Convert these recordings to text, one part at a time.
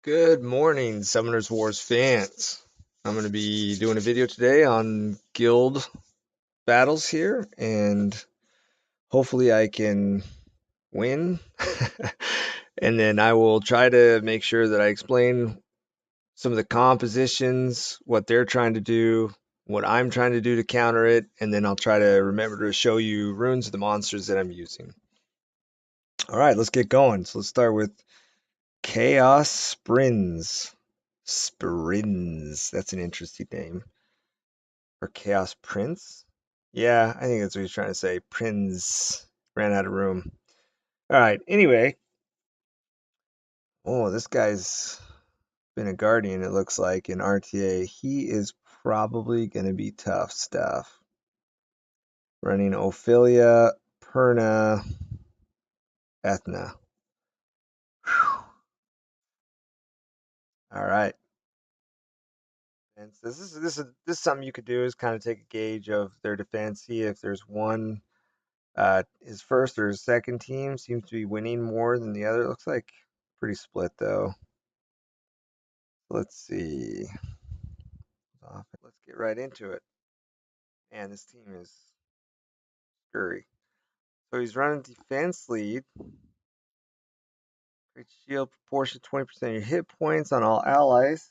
Good morning, Summoners Wars fans. I'm going to be doing a video today on guild battles here, and hopefully I can win. And then I will try to make sure that I explain some of the compositions, what they're trying to do, what I'm trying to do to counter it, and then I'll try to remember to show you runes of the monsters that I'm using. All right, let's get going. So let's start with Chaos Sprins. Sprins. That's an interesting name. Or Chaos Prince? Yeah, I think that's what he's trying to say. Prince. Ran out of room. Alright, anyway. Oh, this guy's been a guardian, it looks like, in RTA. He is probably going to be tough stuff. Running Ophelia, Perna, Ethna. Alright. And so this is something you could do, is kind of take a gauge of their defense, see if there's one. His first or his second team seems to be winning more than the other. It looks like pretty split though. Let's see. Let's get right into it. Man, this team is scurry. So he's running defense lead. Creates shield proportion 20% of your hit points on all allies.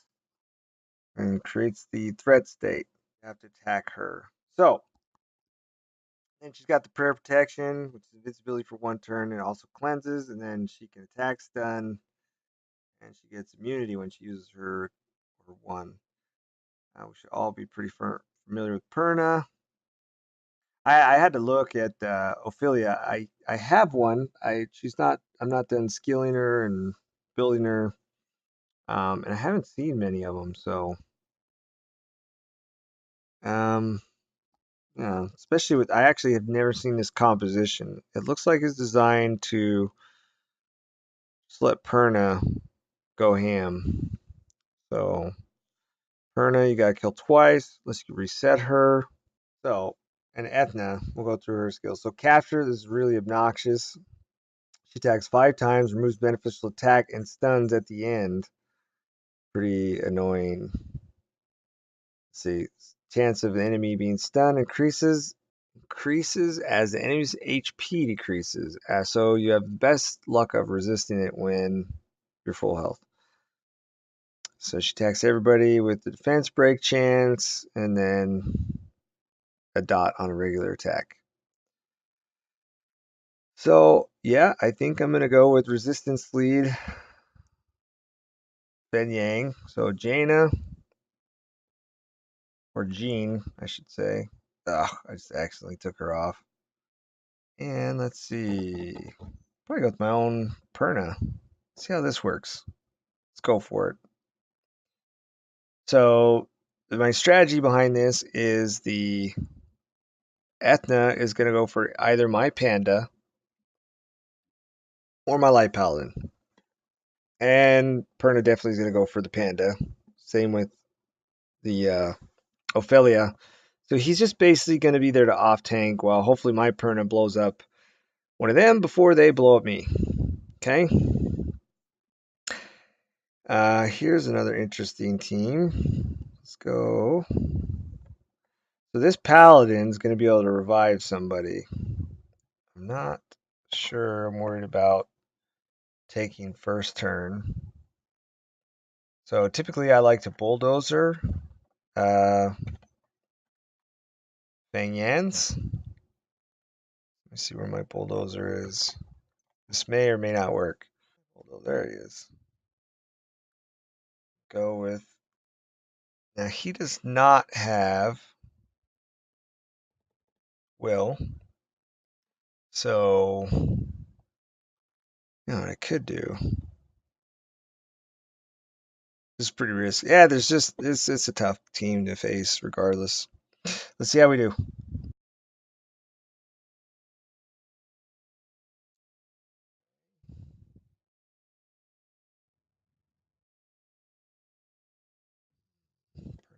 And creates the threat state. You have to attack her. So then she's got the prayer protection, which is invisibility for 1 turn, and also cleanses, and then she can attack stun, and she gets immunity when she uses her 1. We should all be pretty familiar with Perna. I had to look at Ophelia. I have one. I'm not done skilling her and building her, and I haven't seen many of them. So yeah, especially with, I actually have never seen this composition. It looks like it's designed to just let Perna go ham. So Perna, you gotta kill twice. Let's reset her. So, and Ethna, we'll go through her skills. So capture, this is really obnoxious. She attacks 5 times, removes beneficial attack, and stuns at the end. Pretty annoying. Let's see, chance of the enemy being stunned increases as the enemy's HP decreases. So you have best luck of resisting it when you're full health. So she attacks everybody with the defense break chance, and then a dot on a regular attack. So yeah, I think I'm gonna go with resistance lead Ben Yang. So Jaina, or Jean, I should say. Ugh, I just accidentally took her off. And let's see. Probably go with my own Perna. See how this works. Let's go for it. So my strategy behind this is the Ethna is gonna go for either my Panda or my Light Paladin. And Perna definitely is gonna go for the Panda. Same with the Ophelia. So he's just basically going to be there to off tank while hopefully my Perna blows up one of them before they blow up me. Okay. Here's another interesting team. Let's go. So this Paladin's going to be able to revive somebody. I'm not sure. I'm worried about taking first turn. So typically I like to bulldozer. Fang Yans. Let me see where my bulldozer is. This may or may not work. Although there he is. Go with. Now he does not have will. So you know what I could do. This is pretty risky. Yeah, there's just it's a tough team to face regardless. Let's see how we do. Turn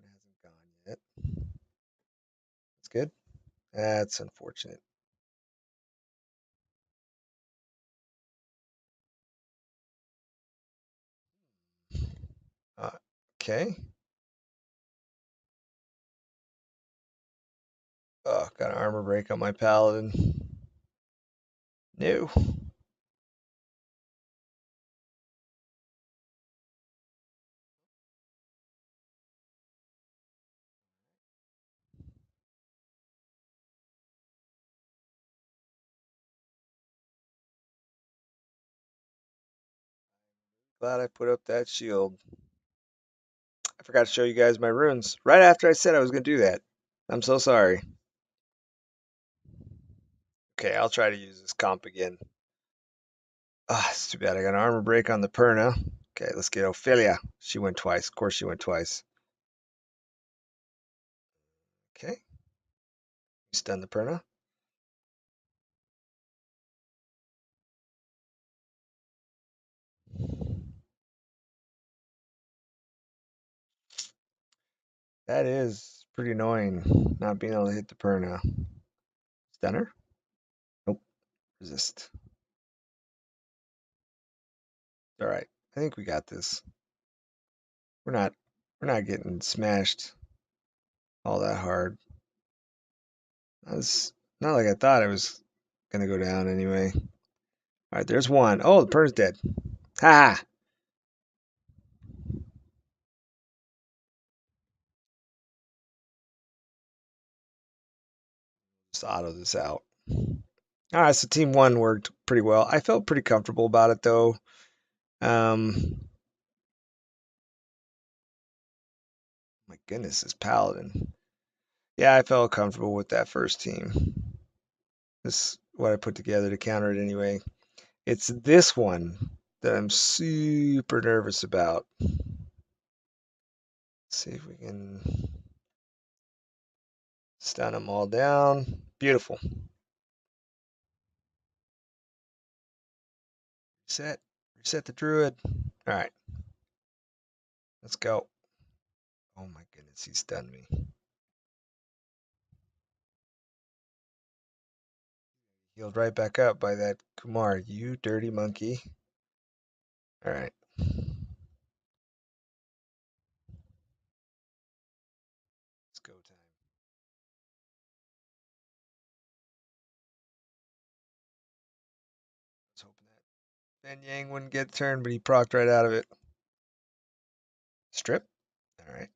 hasn't gone yet. That's good. That's unfortunate. Okay. Oh, got an armor break on my paladin. No. Glad I put up that shield. I forgot to show you guys my runes right after I said I was going to do that. I'm so sorry. Okay, I'll try to use this comp again. Ah, it's too bad I got an armor break on the Perna. Okay, let's get Ophelia. She went twice. Of course she went twice. Okay, stun the Perna. That is pretty annoying, not being able to hit the Perna. Stunner? Nope. Resist. All right. I think we got this. We're not we're not getting smashed all that hard. That's not like I thought it was gonna go down anyway. All right, there's one. Oh, the Perna's dead. Ha! Just auto this out. All right, so team one worked pretty well. I felt pretty comfortable about it though. My goodness, this Paladin. Yeah, I felt comfortable with that first team. This is what I put together to counter it anyway. It's this one that I'm super nervous about. Let's see if we can stun them all down. Beautiful. Reset. Reset the druid. All right. Let's go. Oh my goodness, he stunned me. Healed right back up by that Kumar. You dirty monkey. All right. Let's go time. I was hoping that Ben Yang wouldn't get turned, but he procced right out of it. Strip. All right.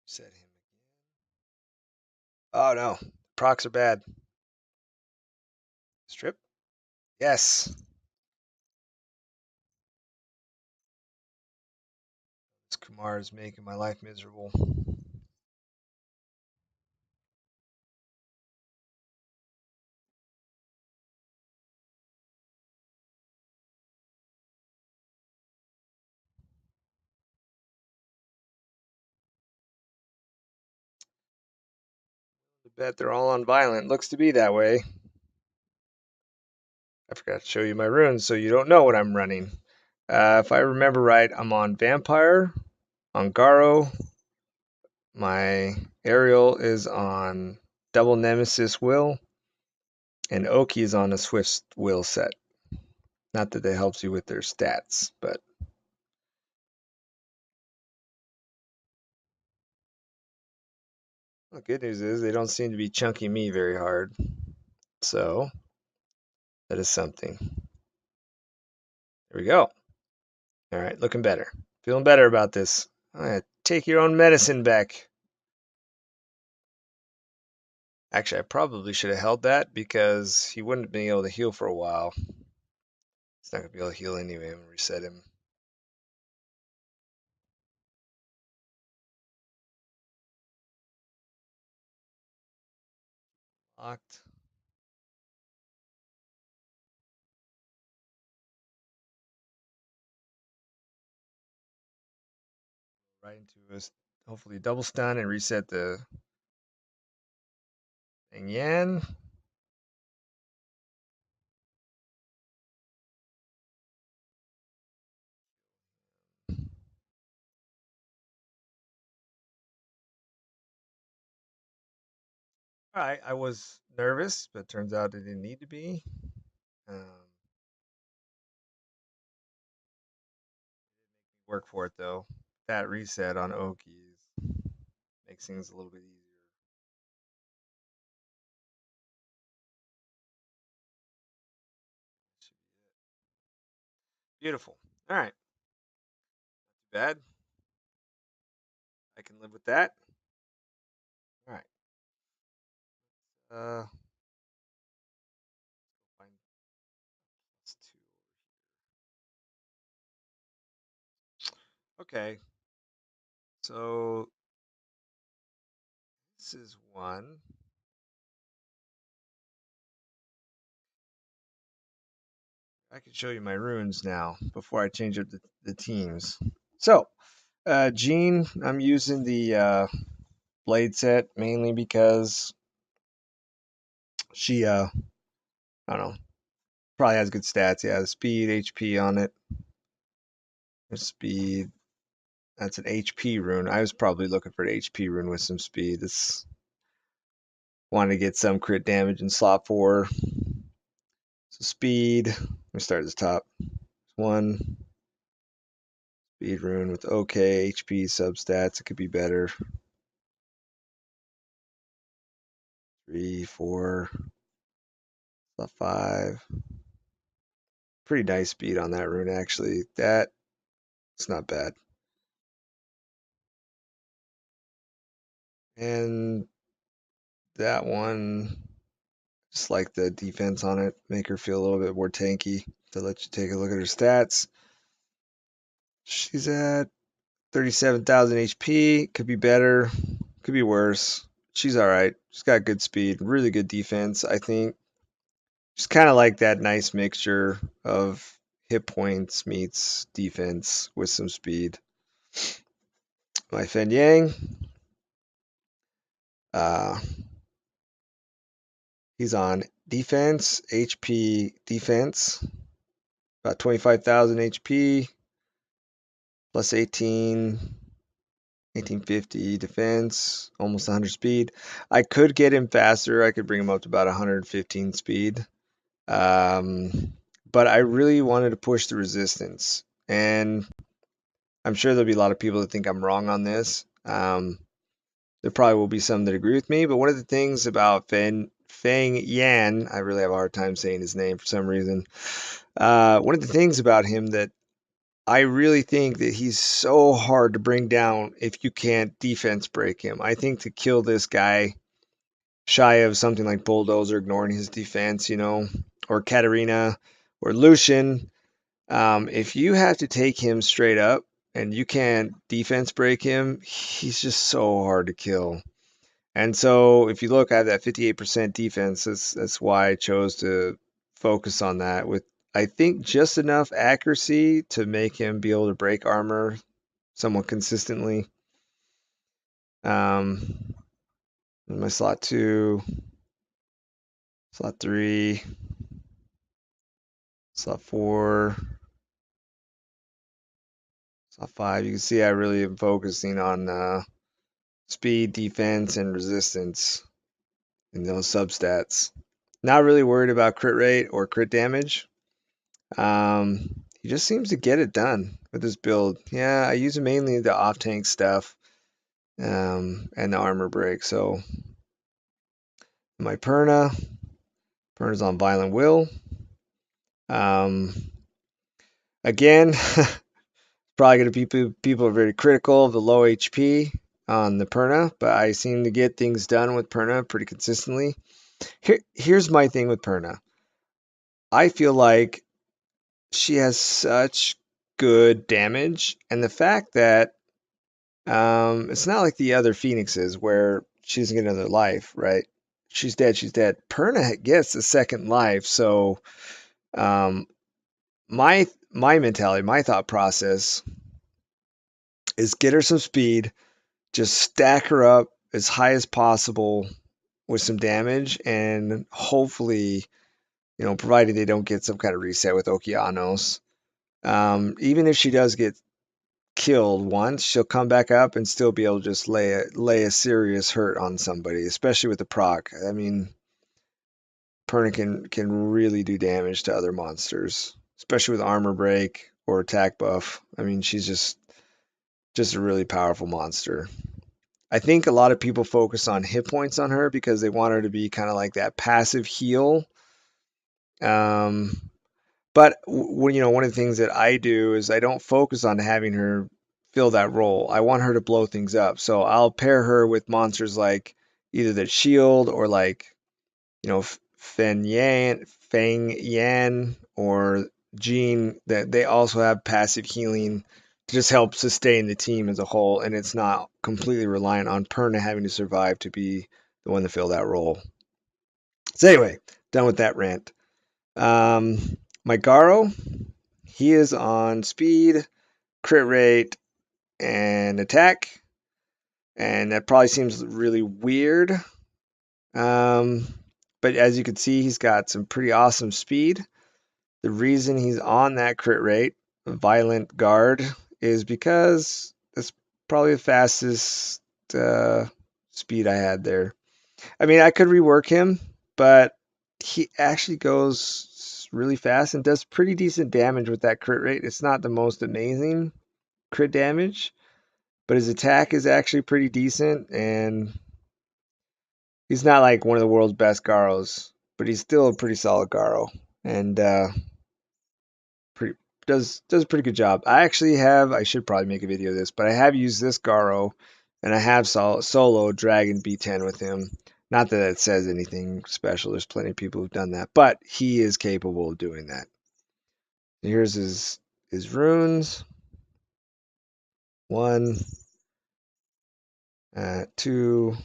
Set him again. Oh no. Procs are bad. Strip. Yes. This Kumar is making my life miserable. I bet they're all on violent. Looks to be that way. I forgot to show you my runes, so you don't know what I'm running. If I remember right, I'm on Vampire, on Garo. My Ariel is on Double Nemesis Will, and Oki is on a Swift Will set. Not that that helps you with their stats, but the good news is they don't seem to be chunking me very hard. So that is something. There we go. All right, looking better. Feeling better about this. All right, take your own medicine back. Actually, I probably should have held that because he wouldn't have been able to heal for a while. He's not going to be able to heal anyway and reset him. Locked. Right into us. Hopefully double stun and reset the Yang Yan. All right, I was nervous, but turns out it didn't need to be. Work for it though. That reset on Okies makes things a little bit easier. Beautiful. All right. Bad. I can live with that. All right. Uh, find +2. Okay. So this is one. I can show you my runes now before I change up the teams. So, Jean, I'm using the blade set mainly because she, I don't know, probably has good stats. Yeah, the speed, HP on it. There's speed. That's an HP rune. I was probably looking for an HP rune with some speed. This wanted to get some crit damage in slot 4. So speed. Let me start at the top. 1 speed rune with okay HP substats. It could be better. 3, 4, slot 5. Pretty nice speed on that rune actually. That's not bad. And that one, just like the defense on it, make her feel a little bit more tanky. To let you take a look at her stats. She's at 37,000 HP. Could be better. Could be worse. She's all right. She's got good speed. Really good defense. I think she's kind of like that nice mixture of hit points meets defense with some speed. My Fen Yang. Uh, he's on defense, HP defense. About 25,000 HP. Plus 18. 1850 defense, almost 100 speed. I could get him faster. I could bring him up to about 115 speed. But I really wanted to push the resistance. And I'm sure there'll be a lot of people that think I'm wrong on this. There probably will be some that agree with me. But one of the things about Feng Yan, I really have a hard time saying his name for some reason. One of the things about him that I really think that he's so hard to bring down if you can't defense break him. I think to kill this guy shy of something like Bulldozer, ignoring his defense, or Katarina or Lucian, if you have to take him straight up and you can't defense break him, he's just so hard to kill. And so if you look, I have that 58% defense. That's why I chose to focus on that with, I think, just enough accuracy to make him be able to break armor somewhat consistently. In my slot 2, slot 3, slot 4, slot 5. You can see I really am focusing on speed, defense, and resistance in those substats. Not really worried about crit rate or crit damage. He just seems to get it done with this build. Yeah, I use mainly the off-tank stuff and the armor break. So my Perna's on Violent Will. Um, again, probably going to be people are very critical of the low HP on the Perna, but I seem to get things done with Perna pretty consistently. Here's my thing with Perna. I feel like she has such good damage, and the fact that it's not like the other Phoenixes where she doesn't get another life, right? She's dead, she's dead. Perna gets a second life, so um, my mentality, my thought process is get her some speed, just stack her up as high as possible with some damage, and hopefully, provided they don't get some kind of reset with Okeanos, even if she does get killed once, she'll come back up and still be able to just lay a serious hurt on somebody, especially with the proc. I mean, Perna can really do damage to other monsters, especially with armor break or attack buff. I mean, she's just a really powerful monster. I think a lot of people focus on hit points on her because they want her to be kind of like that passive heal. Um, but one of the things that I do is I don't focus on having her fill that role. I want her to blow things up. So I'll pair her with monsters like either that shield or like, Feng Yan or Jean, that they also have passive healing to just help sustain the team as a whole, and it's not completely reliant on Perna having to survive to be the one to fill that role. So anyway, done with that rant. My Garo, he is on speed, crit rate, and attack, and that probably seems really weird. Um, but as you can see, he's got some pretty awesome speed. The reason he's on that crit rate, Violent Guard, is because that's probably the fastest speed I had there. I mean, I could rework him, but he actually goes really fast and does pretty decent damage with that crit rate. It's not the most amazing crit damage, but his attack is actually pretty decent, and he's not like one of the world's best Garos, but he's still a pretty solid Garo, and pretty does a pretty good job. I should probably make a video of this, but I have used this Garo, and I have solo Dragon B10 with him. Not that it says anything special. There's plenty of people who've done that, but he is capable of doing that. Here's his runes. 1, 2,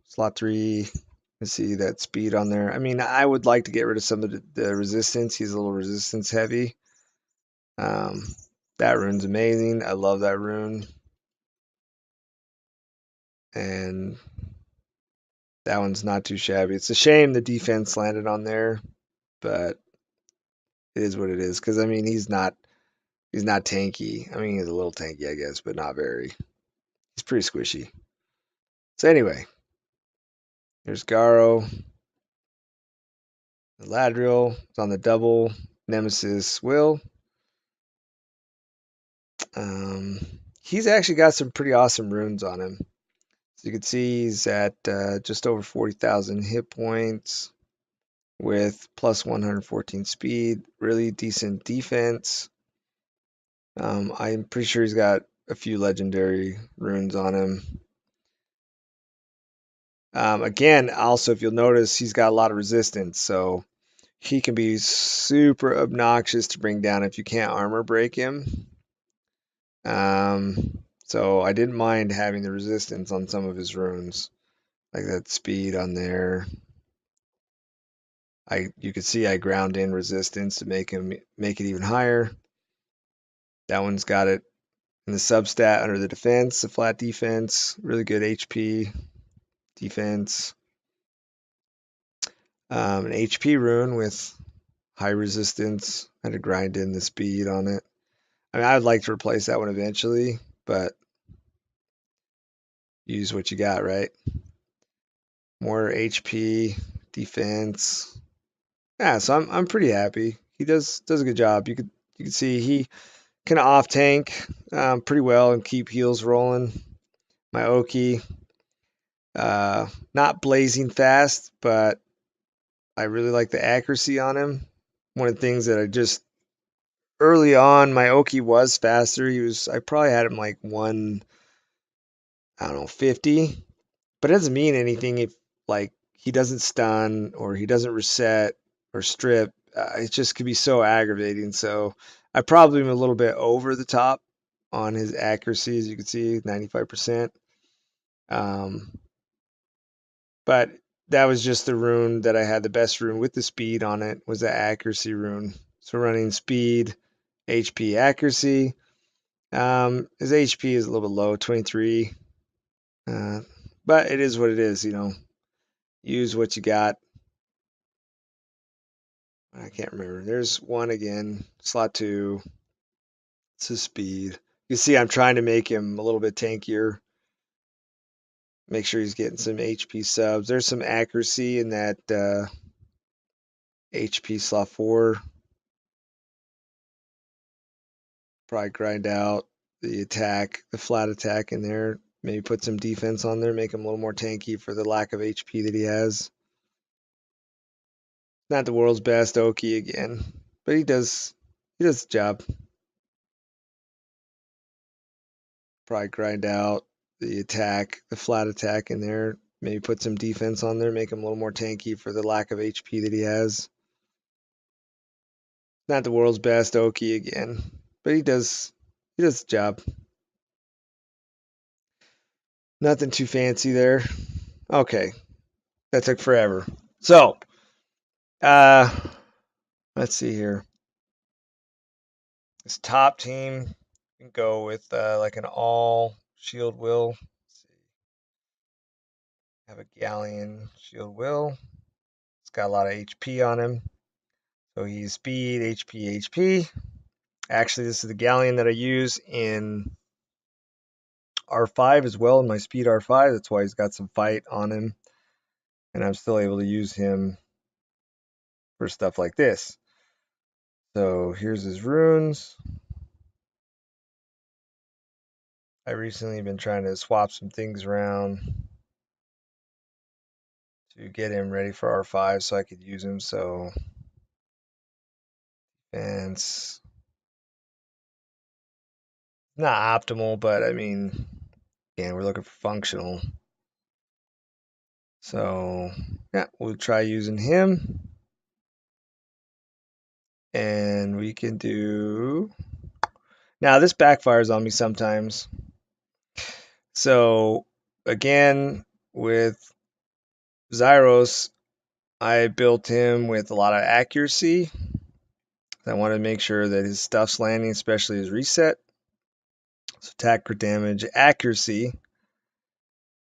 slot 3. Let's see that speed on there. I mean, I would like to get rid of some of the resistance. He's a little resistance heavy. Um, that rune's amazing. I love that rune. And that one's not too shabby. It's a shame the defense landed on there, but it is what it is. Because I mean, he's not tanky. I mean, he's a little tanky, I guess, but not very. He's pretty squishy. So anyway, there's Garo. Ladriel is on the double. Nemesis Will. Um, he's actually got some pretty awesome runes on him. So you can see he's at just over 40,000 hit points with plus 114 speed. Really decent defense. I'm pretty sure he's got a few legendary runes on him. Again, also, if you'll notice, he's got a lot of resistance, so he can be super obnoxious to bring down if you can't armor break him. So I didn't mind having the resistance on some of his runes, like that speed on there. You could see I ground in resistance to make it even higher. That one's got it in the substat under the defense, the flat defense, really good HP defense. An HP rune with high resistance. I had to grind in the speed on it. I mean, I'd like to replace that one eventually, but use what you got, right? More HP, defense. Yeah, so I'm pretty happy. He does a good job. You can see he can off tank pretty well and keep heals rolling. My Oki, not blazing fast, but I really like the accuracy on him. One of the things that I just early on, my Oki was faster. I probably had him like I don't know, 50, but it doesn't mean anything if like he doesn't stun or he doesn't reset or strip. It just could be so aggravating. So I probably am a little bit over the top on his accuracy, as you can see, 95%. But that was just the rune that I had the best rune with the speed on it was the accuracy rune. So running speed, HP, accuracy. His HP is a little bit low, 23. But it is what it is, Use what you got. I can't remember. There's one again, slot 2. It's his speed. You see, I'm trying to make him a little bit tankier. Make sure he's getting some HP subs. There's some accuracy in that HP slot 4. Probably grind out the attack, the flat attack in there. Maybe put some defense on there, make him a little more tanky for the lack of HP that he has. Not the world's best Oki again, but he does the job. Probably grind out the attack, the flat attack in there. Maybe put some defense on there, make him a little more tanky for the lack of HP that he has. Not the world's best Oki again, but he does the job. Nothing too fancy there. Okay, that took forever. So, let's see here. This top team can go with like an all shield will. Let's see. Have a galleon shield will. It's got a lot of HP on him. So he's speed, HP, HP. Actually, this is the galleon that I use in R5 as well, in my speed R5. That's why he's got some fight on him. And I'm still able to use him for stuff like this. So here's his runes. I recently been trying to swap some things around to get him ready for R5 so I could use him. So, and it's not optimal, but I mean, again, we're looking for functional. So, yeah, we'll try using him. And we can do. Now, this backfires on me sometimes. So, again, with Zyros, I built him with a lot of accuracy. I wanted to make sure that his stuff's landing, especially his reset. So attack, crit damage, accuracy.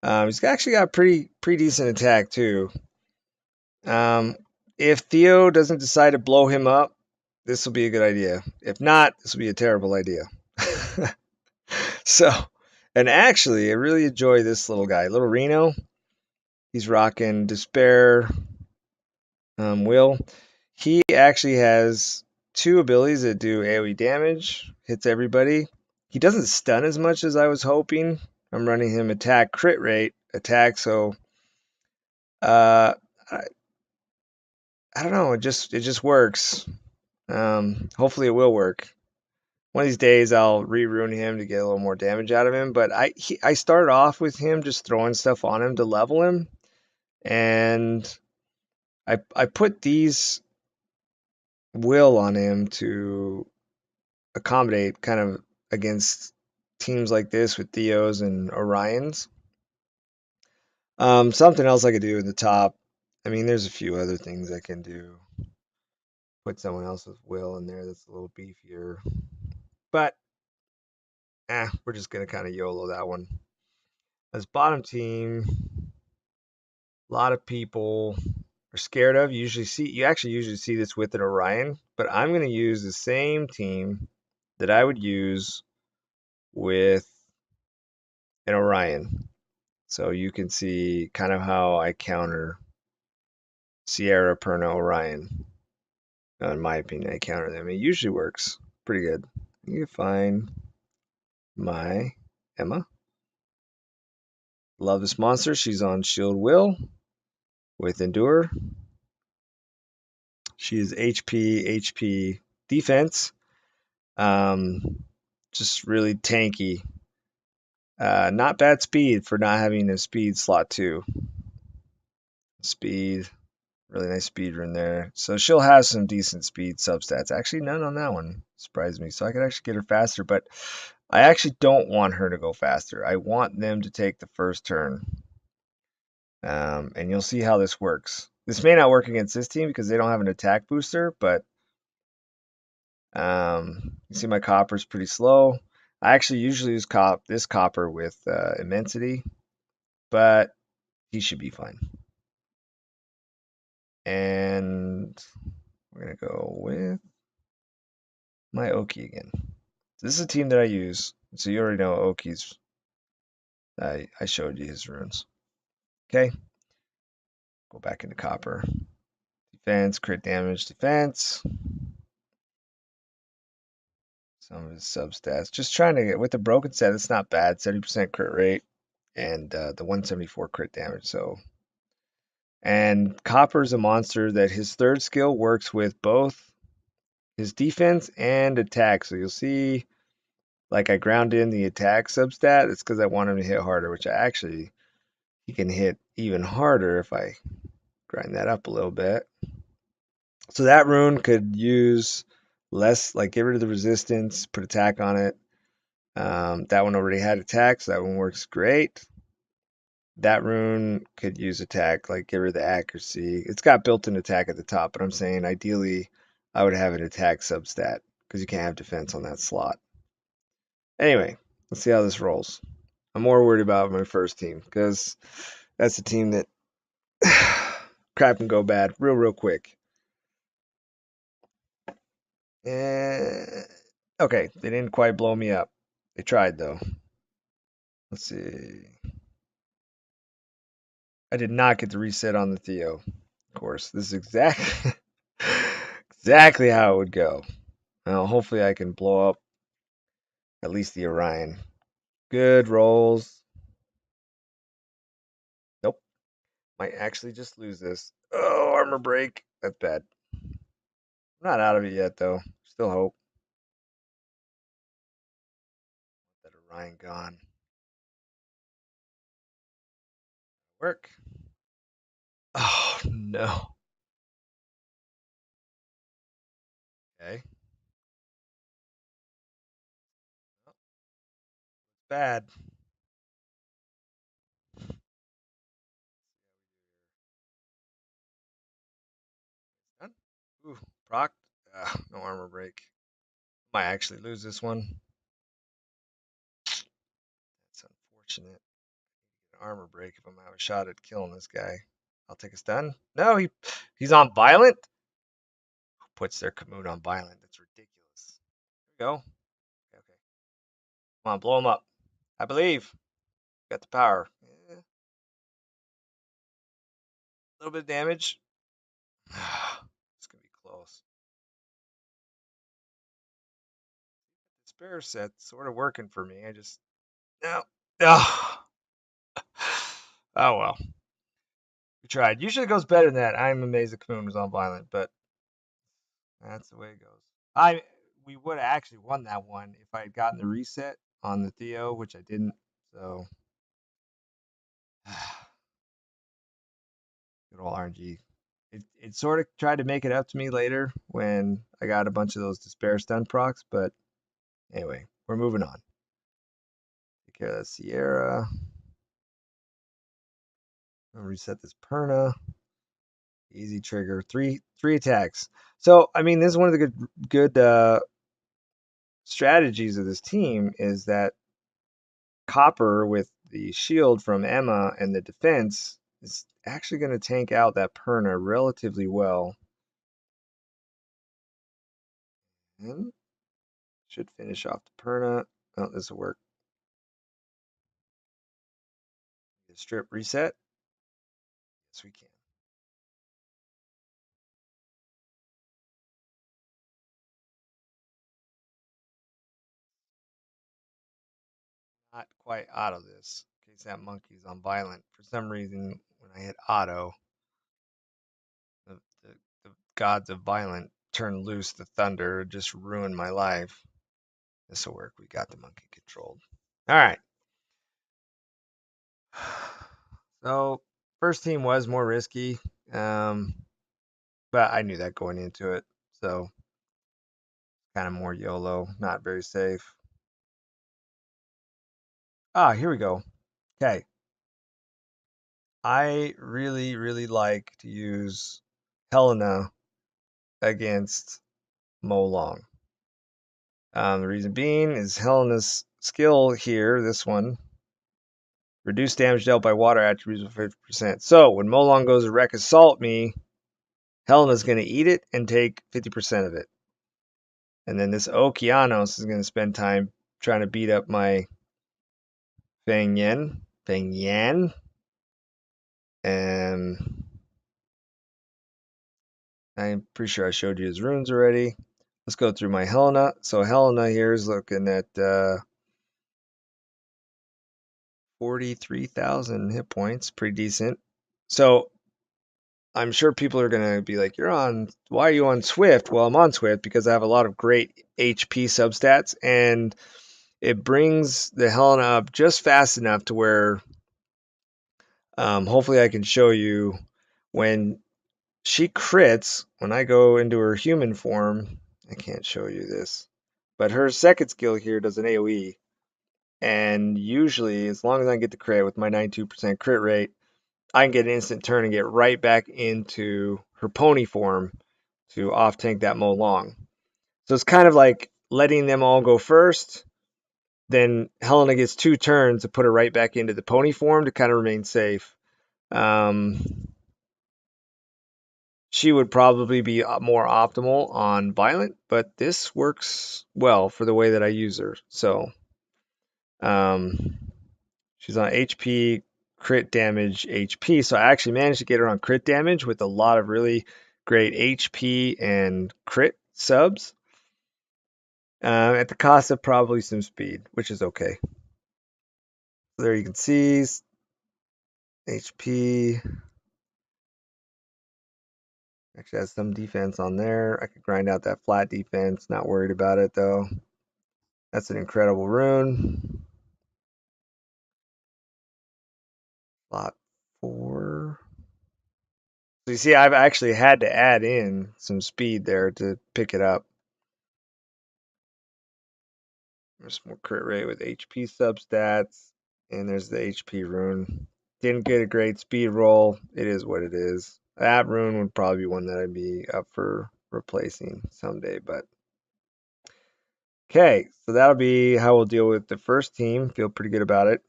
He's actually got pretty decent attack too. If Theo doesn't decide to blow him up, this will be a good idea. If not, this will be a terrible idea. So, and actually, I really enjoy this little guy, little Reno. He's rocking Despair, Will. He actually has 2 abilities that do AoE damage, hits everybody. He doesn't stun as much as I was hoping. I'm running him attack, crit rate, attack, so I don't know, it just works. Hopefully it will work. One of these days I'll re-rune him to get a little more damage out of him, but I started off with him just throwing stuff on him to level him, and I put these will on him to accommodate kind of against teams like this with Theos and Orions. Something else I could do in the top. I mean, there's a few other things I can do. Put someone else's will in there that's a little beefier. But, we're just going to kind of YOLO that one. As bottom team, a lot of people are scared of. You actually usually see this with an Orion, but I'm going to use the same team that I would use with an Orion. So you can see kind of how I counter Sierra, Perna, Orion. In my opinion, I counter them. It usually works pretty good. You can find my Emma. Love this monster. She's on Shield Will with Endure. She is HP defense. Just really tanky. Not bad speed for not having a speed slot 2. Speed, really nice speed rune there. So she'll have some decent speed substats. Actually, none on that one. Surprised me. So I could actually get her faster, but I actually don't want her to go faster. I want them to take the first turn. And you'll see how this works. This may not work against this team because they don't have an attack booster, but you see my copper's pretty slow. I actually usually use this copper with immensity, but he should be fine. And we're going to go with my Oki again. This is a team that I use. So you already know Oki's. I showed you his runes. Okay. Go back into copper. Defense, crit damage, defense. Some of his substats. Just trying to get with the broken set. It's not bad. 70% crit rate and the 174 crit damage. So, and Copper's a monster that his third skill works with both his defense and attack. So you'll see, like I ground in the attack substat. It's because I want him to hit harder, which I actually he can hit even harder if I grind that up a little bit. So that rune could use less, like get rid of the resistance, put attack on it. That one already had attack, so that one works great. That rune could use attack, like get rid of the accuracy. It's got built-in attack at the top, but I'm saying ideally I would have an attack substat because you can't have defense on that slot. Anyway, let's see how this rolls. I'm more worried about my first team because that's a team that crap can go bad real quick. Okay, they didn't quite blow me up. They tried though. Let's see. I did not get the reset on the Theo. Of course, this is exactly exactly how it would go. Well, hopefully I can blow up at least the Orion. Good rolls. Nope. Might actually just lose this. Oh, armor break. That's bad. I'm not out of it yet though. Still hope. That Orion gone. Work. Oh no. Okay. Well, bad. Done. Ooh, proc. No armor break. Might actually lose this one. That's unfortunate. An armor break if I'm out of a shot at killing this guy. I'll take a stun. No, he's on violent. Who puts their Kamut on violent? That's ridiculous. There we go. Okay, okay. Come on, blow him up. I believe. Got the power. Yeah, a little bit of damage. It's gonna be close. Spare set's sort of working for me. I just no. Oh. Oh well. We tried. Usually it goes better than that. I'm amazed the Kamut was on violent, but that's the way it goes. We would have actually won that one if I had gotten the reset on the Theo, which I didn't. So good old RNG. It sort of tried to make it up to me later when I got a bunch of those despair stun procs, but anyway, we're moving on. Take care of that Sierra. I'll reset this Perna. Easy trigger. Three attacks. So I mean, this is one of the good strategies of this team is that Copper with the shield from Emma and the defense is actually going to tank out that Perna relatively well. And should finish off the Perna. Oh, this will work. Strip reset. Yes, we can. Not quite auto this. In case that monkey's on violent. For some reason, when I hit auto, the, the, the gods of violent turned loose the thunder, just ruined my life. This will work. We got the monkey controlled. All right. So first team was more risky, but I knew that going into it. So kind of more YOLO, not very safe. Ah, here we go. Okay. I really like to use Helena against Mo Long. The reason being is Helena's skill here, this one, reduce damage dealt by water attributes by 50%. So when Mo Long goes to wreck assault me, Helena's going to eat it and take 50% of it. And then this Okeanos is going to spend time trying to beat up my Feng Yan. And I'm pretty sure I showed you his runes already. Let's go through my Helena. So Helena here is looking at 43,000 hit points, pretty decent. So I'm sure people are gonna be like, why are you on Swift? Well, I'm on Swift because I have a lot of great HP substats, and it brings the Helena up just fast enough to where hopefully I can show you when she crits, when I go into her human form. I can't show you this, but her second skill here does an AoE, and usually, as long as I get the crit with my 92% crit rate, I can get an instant turn and get right back into her pony form to off tank that Mo Long. So it's kind of like letting them all go first. Then Helena gets 2 turns to put her right back into the pony form to kind of remain safe. Um, she would probably be more optimal on Violent, but this works well for the way that I use her. So um, she's on HP, crit damage, HP. So I actually managed to get her on crit damage with a lot of really great HP and crit subs at the cost of probably some speed, which is okay. So there you can see HP. Actually has some defense on there. I could grind out that flat defense. Not worried about it though. That's an incredible rune. Slot 4. So you see, I've actually had to add in some speed there to pick it up. There's more crit rate with HP substats, and there's the HP rune. Didn't get a great speed roll. It is what it is. That rune would probably be one that I'd be up for replacing someday, but okay, so that'll be how we'll deal with the first team. Feel pretty good about it.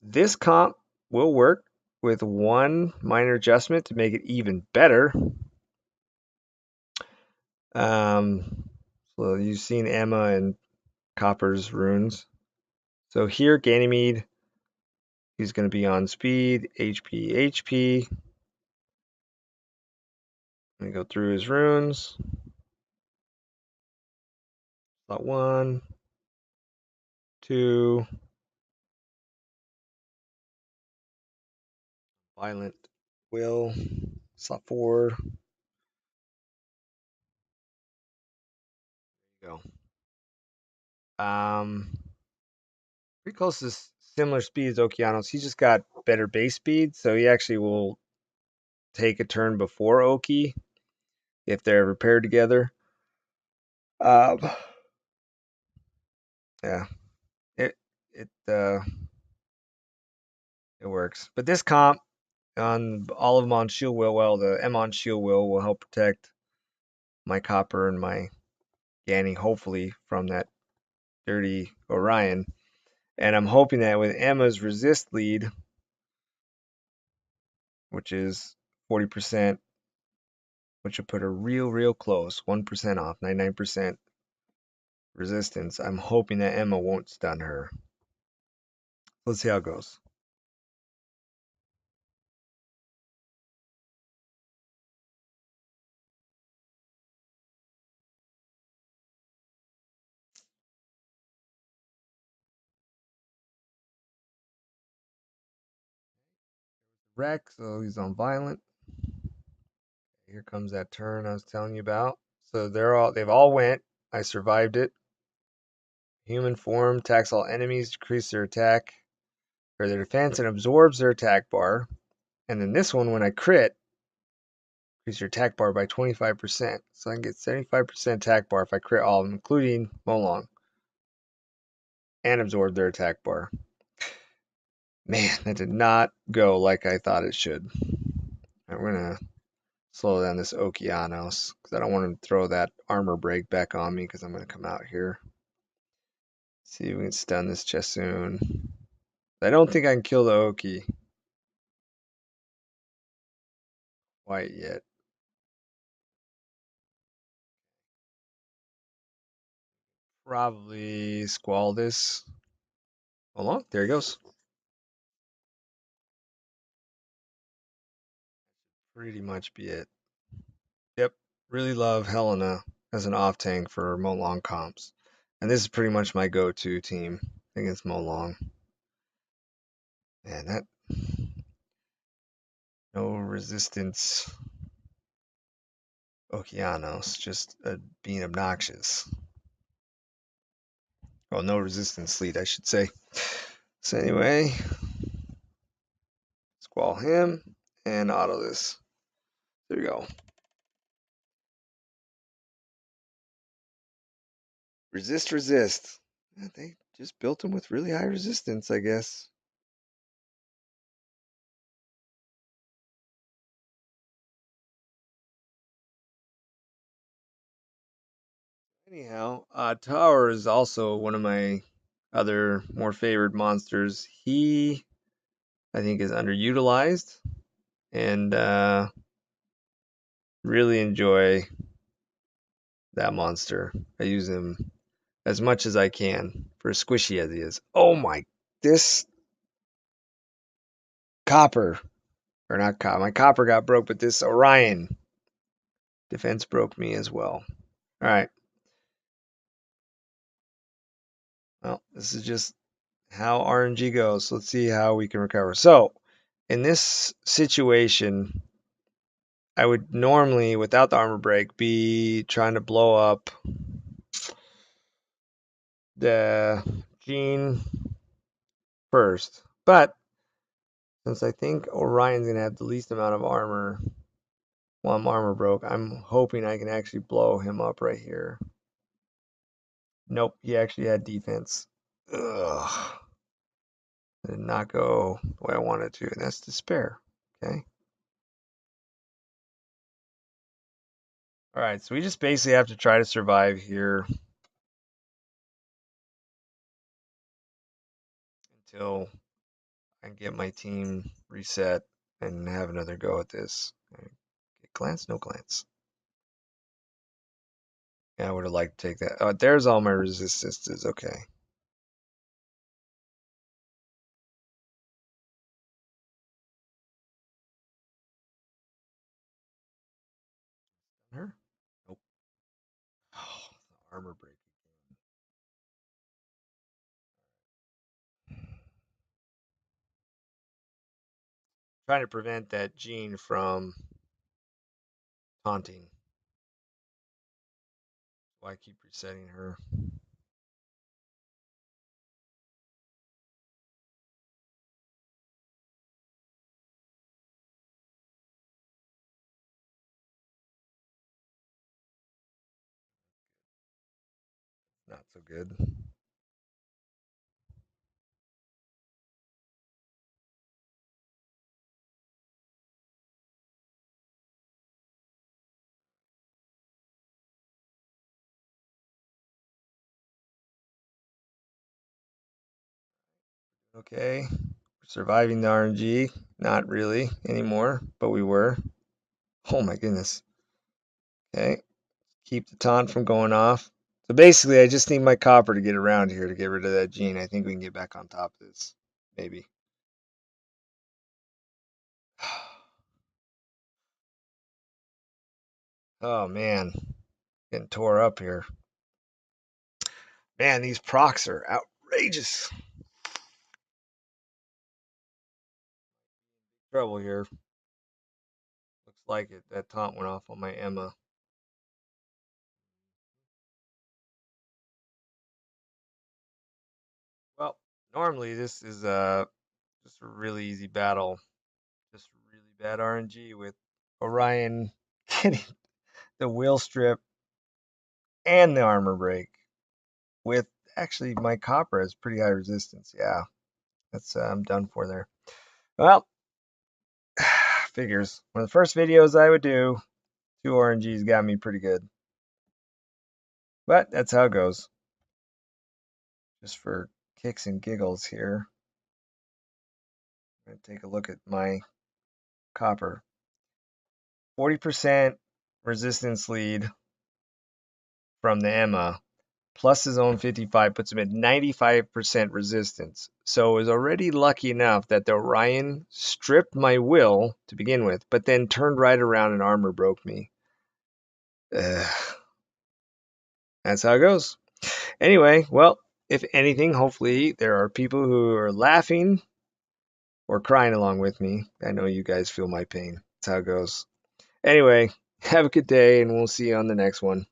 This comp will work with one minor adjustment to make it even better. So you've seen Emma and Copper's runes. So here, Ganymede, he's going to be on speed, HP, HP. Let me go through his runes. Slot 1, 2, Violent Will. Slot 4. There you go. Pretty close to similar speed as Okeanos. He's just got better base speed, so he actually will take a turn before Oki if they're ever paired together. Um, yeah, it it uh, it works. But this comp on all of them on Shield Will, well, the M on Shield will help protect my Copper and my Yanni, hopefully, from that dirty Orion. And I'm hoping that with Emma's resist lead, which is 40%, which will put her real close, 1% off, 99% resistance. I'm hoping that Emma won't stun her. Let's see how it goes. Rex, so he's on Violent. Here comes that turn I was telling you about. So they've all went. I survived it. Human form attacks all enemies, decrease their attack or their defense, and absorbs their attack bar. And then this one, when I crit, increase your attack bar by 25%. So I can get 75% attack bar if I crit all of them, including Molong, and absorb their attack bar. Man, that did not go like I thought it should. I'm gonna slow down this Okeanos because I don't want to throw that armor break back on me because I'm gonna come out here. See if we can stun this Chessoon. I don't think I can kill the Oki quite yet. Probably squall this. Hold on, there he goes. pretty much be it. Yep, really love Helena as an off tank for Molong comps. And this is pretty much my go-to team against Molong. Man, that no resistance Okeanos, just being obnoxious. Well, no resistance lead, I should say. So anyway, squall him and auto this. There we go. Resist, resist. They just built him with really high resistance, I guess. Anyhow, Tower is also one of my other more favored monsters. He, I think, is underutilized, and really enjoy that monster. I use him as much as I can for as squishy as he is. Oh my, this copper, or not copper, my copper got broke, but this Orion defense broke me as well. All right, well, this is just how RNG goes. Let's see how we can recover. So, in this situation, I would normally, without the armor break, be trying to blow up the Gene first. But since I think Orion's going to have the least amount of armor while I'm armor broke, I'm hoping I can actually blow him up right here. Nope, he actually had defense. Ugh. It did not go the way I wanted to, and that's despair. Okay. All right, so we just basically have to try to survive here until I can get my team reset and have another go at this. Okay. Glance, no glance. Yeah, I would have liked to take that. Oh, there's all my resistances. Okay. Her? Nope. Oh, the armor break. Trying to prevent that Gene from taunting. Why keep resetting her? Not so good. Okay. We're surviving the RNG. Not really anymore, but we were. Oh my goodness. Okay. Keep the taunt from going off. So basically, I just need my copper to get around here to get rid of that Gene. I think we can get back on top of this. Maybe. Oh man. Getting tore up here. Man, these procs are outrageous. Trouble here. Looks like it. That taunt went off on my Emma. Well, normally this is just a really easy battle. Just really bad RNG with Orion getting the wheel strip and the armor break. With actually my copper has pretty high resistance. Yeah, that's I'm done for there. Well, figures. One of the first videos I would do, 2 RNGs got me pretty good. But that's how it goes. Just for kicks and giggles here. I'm going to take a look at my copper. 40% resistance lead from the Emma. plus his own 55 puts him at 95% resistance. So I was already lucky enough that the Orion stripped my will to begin with, but then turned right around and armor broke me. Ugh, that's how it goes. Anyway, well, if anything, hopefully there are people who are laughing or crying along with me. I know you guys feel my pain. That's how it goes. Anyway, have a good day, and we'll see you on the next one.